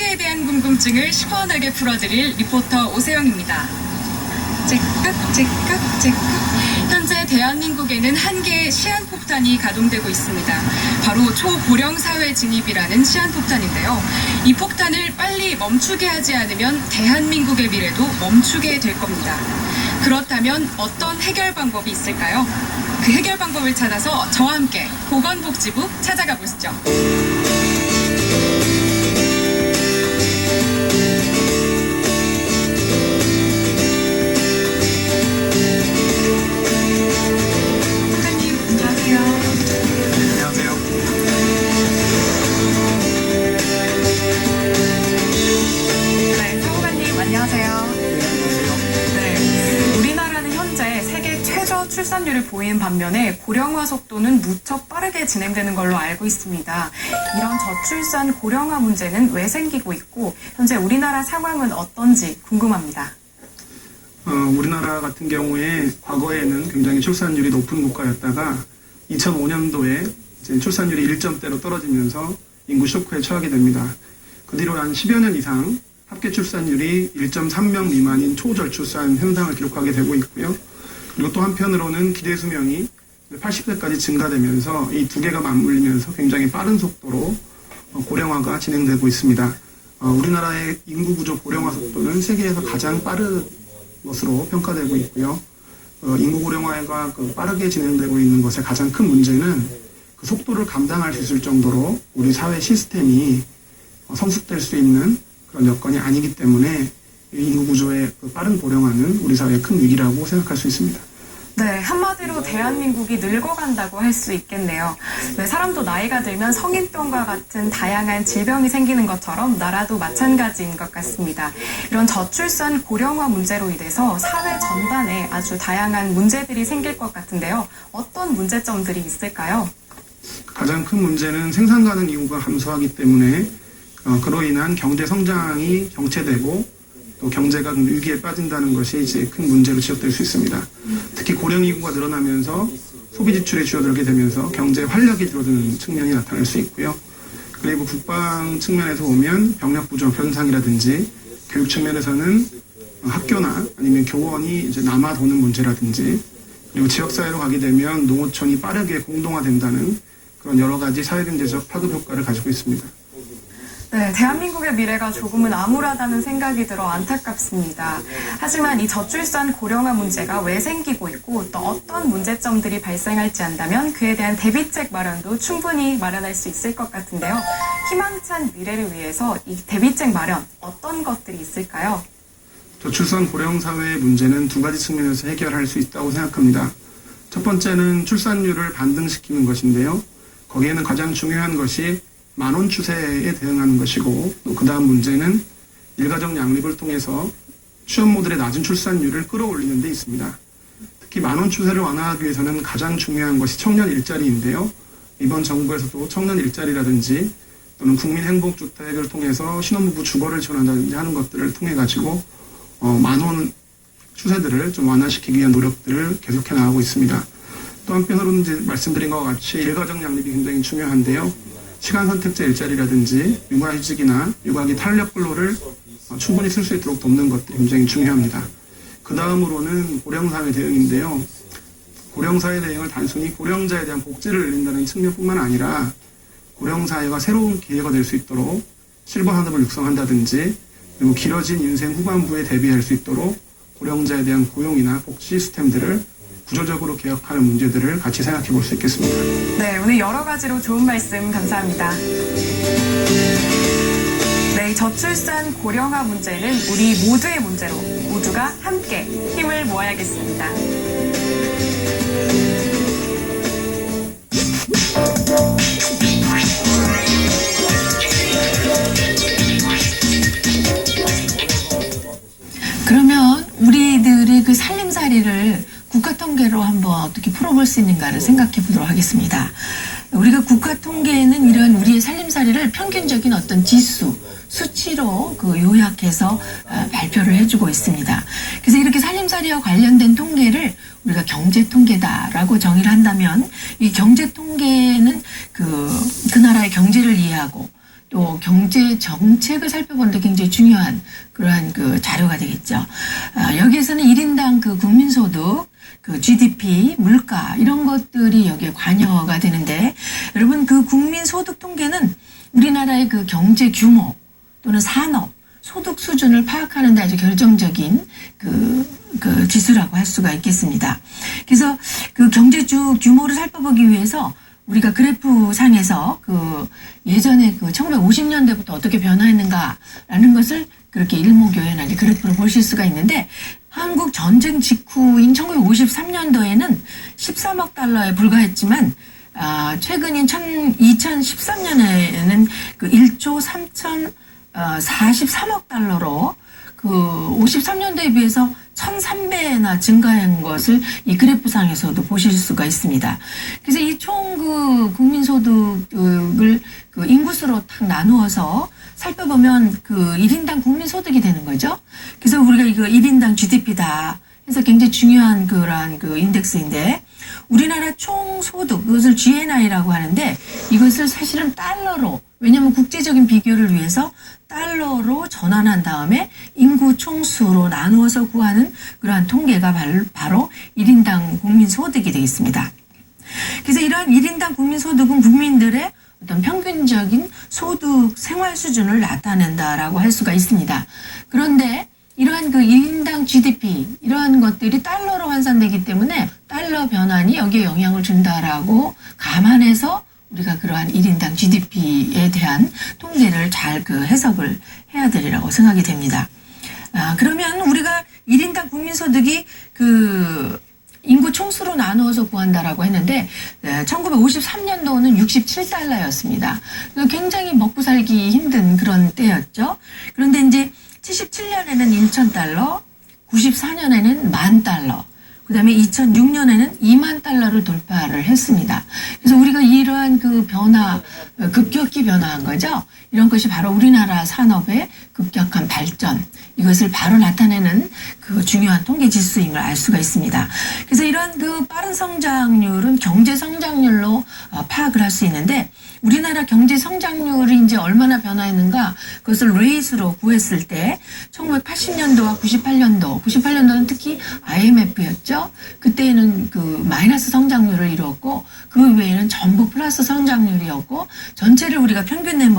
세계에 대한 궁금증을 시원하게 풀어드릴 리포터 오세영입니다. 째깍. 현재 대한민국에는 한 개의 시한폭탄이 가동되고 있습니다. 바로 초고령 사회 진입이라는 시한폭탄인데요. 이 폭탄을 빨리 멈추게 하지 않으면 대한민국의 미래도 멈추게 될 겁니다. 그렇다면 어떤 해결 방법이 있을까요? 그 해결 방법을 찾아서 저와 함께 보건복지부 찾아가 보시죠. 출산율을 보이는 반면에 고령화 속도는 무척 빠르게 진행되는 걸로 알고 있습니다. 이런 저출산 고령화 문제는 왜 생기고 있고 현재 우리나라 상황은 어떤지 궁금합니다. 우리나라 같은 경우에 과거에는 굉장히 출산율이 높은 국가였다가 2005년도에 이제 출산율이 1점대로 떨어지면서 인구 쇼크에 처하게 됩니다. 그 뒤로 한 10여 년 이상 합계 출산율이 1.3명 미만인 초저출산 현상을 기록하게 되고 있고요. 그리고 또 한편으로는 기대 수명이 80세까지 증가되면서 이 두 개가 맞물리면서 굉장히 빠른 속도로 고령화가 진행되고 있습니다. 우리나라의 인구 구조 고령화 속도는 세계에서 가장 빠른 것으로 평가되고 있고요. 인구 고령화가 빠르게 진행되고 있는 것의 가장 큰 문제는 그 속도를 감당할 수 있을 정도로 우리 사회 시스템이 성숙될 수 있는 그런 여건이 아니기 때문에 인구 구조의 빠른 고령화는 우리 사회의 큰 위기라고 생각할 수 있습니다. 네, 한마디로 대한민국이 늙어간다고 할 수 있겠네요. 네, 사람도 나이가 들면 성인병과 같은 다양한 질병이 생기는 것처럼 나라도 마찬가지인 것 같습니다. 이런 저출산 고령화 문제로 인해서 사회 전반에 아주 다양한 문제들이 생길 것 같은데요. 어떤 문제점들이 있을까요? 가장 큰 문제는 생산 가능 인구가 감소하기 때문에 그로 인한 경제 성장이 정체되고 또 경제가 위기에 빠진다는 것이 이제 큰 문제로 지적될 수 있습니다. 특히 고령 인구가 늘어나면서 소비 지출이 줄어들게 되면서 경제 활력이 줄어드는 측면이 나타날 수 있고요. 그리고 국방 측면에서 보면 병력 부족 현상이라든지 교육 측면에서는 학교나 아니면 교원이 이제 남아도는 문제라든지 그리고 지역사회로 가게 되면 농어촌이 빠르게 공동화된다는 그런 여러 가지 사회경제적 파급 효과를 가지고 있습니다. 네, 대한민국의 미래가 조금은 암울하다는 생각이 들어 안타깝습니다. 하지만 이 저출산 고령화 문제가 왜 생기고 있고 또 어떤 문제점들이 발생할지 안다면 그에 대한 대비책 마련도 충분히 마련할 수 있을 것 같은데요. 희망찬 미래를 위해서 이 대비책 마련 어떤 것들이 있을까요? 저출산 고령 사회의 문제는 두 가지 측면에서 해결할 수 있다고 생각합니다. 첫 번째는 출산율을 반등시키는 것인데요. 거기에는 가장 중요한 것이 만원 추세에 대응하는 것이고 또 그 다음 문제는 일가정 양립을 통해서 취업 모델의 낮은 출산율을 끌어올리는 데 있습니다. 특히 만원 추세를 완화하기 위해서는 가장 중요한 것이 청년 일자리인데요. 이번 정부에서도 청년 일자리라든지 또는 국민행복주택을 통해서 신혼부부 주거를 지원한다든지 하는 것들을 통해 가지고 만원 추세들을 좀 완화시키기 위한 노력들을 계속해 나가고 있습니다. 또 한편으로는 이제 말씀드린 것과 같이 일가정 양립이 굉장히 중요한데요. 시간 선택제 일자리라든지 육아휴직이나 육아기 탄력 근로를 충분히 쓸 수 있도록 돕는 것들이 굉장히 중요합니다. 그 다음으로는 고령사회 대응인데요. 고령사회 대응을 단순히 고령자에 대한 복지를 늘린다는 측면뿐만 아니라 고령사회가 새로운 기회가 될 수 있도록 실버 산업을 육성한다든지 그리고 길어진 인생 후반부에 대비할 수 있도록 고령자에 대한 고용이나 복지 시스템들을 구조적으로 개혁하는 문제들을 같이 생각해 볼 수 있겠습니다. 네, 오늘 여러 가지로 좋은 말씀 감사합니다. 네, 저출산 고령화 문제는 우리 모두의 문제로 모두가 함께 힘을 모아야겠습니다. 그러면 우리들의 그 살림살이를 국가 통계로 한번 어떻게 풀어볼 수 있는가를 생각해 보도록 하겠습니다. 우리가 국가 통계에는 이런 우리의 살림살이를 평균적인 어떤 지수, 수치로 그 요약해서 발표를 해주고 있습니다. 그래서 이렇게 살림살이와 관련된 통계를 우리가 경제통계다라고 정의를 한다면 이 경제통계는 그 나라의 경제를 이해하고 또 경제 정책을 살펴보는데 굉장히 중요한 그러한 그 자료가 되겠죠. 여기에서는 1인당 그 국민소득, 그 GDP, 물가 이런 것들이 여기에 관여가 되는데 여러분 그 국민소득 통계는 우리나라의 그 경제 규모 또는 산업, 소득 수준을 파악하는 데 아주 결정적인 그 지수라고 할 수가 있겠습니다. 그래서 그 경제주 규모를 살펴보기 위해서 우리가 그래프 상에서 그 예전에 그 1950년대부터 어떻게 변화했는가라는 것을 그렇게 일목요연하게 그래프로 보실 수가 있는데 한국 전쟁 직후인 1953년도에는 13억 달러에 불과했지만 최근인 2013년에는 그 1조 3,043억 달러로 그 53년도에 비해서 1,300배나 증가한 것을 이 그래프상에서도 보실 수가 있습니다. 그래서 이 총 그 국민소득을 그 인구수로 딱 나누어서 살펴보면 그 1인당 국민소득이 되는 거죠. 그래서 우리가 이거 1인당 GDP다 해서 굉장히 중요한 그런 그 인덱스인데 우리나라 총 소득, 그것을 GNI라고 하는데 이것을 사실은 달러로, 왜냐하면 국제적인 비교를 위해서 달러로 전환한 다음에 인구 총수로 나누어서 구하는 그러한 통계가 바로 1인당 국민소득이 되겠습니다. 그래서 이러한 1인당 국민소득은 국민들의 어떤 평균적인 소득 생활 수준을 나타낸다라고 할 수가 있습니다. 그런데 이러한 그 1인당 GDP 이러한 것들이 달러로 환산되기 때문에 달러 변환이 여기에 영향을 준다라고 감안해서 우리가 그러한 1인당 GDP에 대한 통계를 잘 그 해석을 해야 되리라고 생각이 됩니다. 그러면 우리가 1인당 국민소득이 그 인구 총수로 나누어서 구한다라고 했는데 1953년도는 67달러였습니다. 굉장히 먹고 살기 힘든 그런 때였죠. 그런데 이제 77년에는 1,000달러, 94년에는 10,000달러, 그 다음에 2006년에는 2만 달러를 돌파를 했습니다. 그래서 우리가 이러한 그 변화, 급격히 변화한 거죠. 이런 것이 바로 우리나라 산업의 급격한 발전, 이것을 바로 나타내는 그 중요한 통계 지수임을 알 수가 있습니다. 그래서 이러한 그 빠른 성장률은 경제 성장률로 파악을 할 수 있는데 우리나라 경제 성장률이 이제 얼마나 변화했는가 그것을 레이스로 구했을 때 1980년도와 98년도는 특히 IMF였죠. 그때는 그 마이너스 성장률을 이루었고 그 외에는 전부 플러스 성장률이었고 전체를 우리가 평균 내면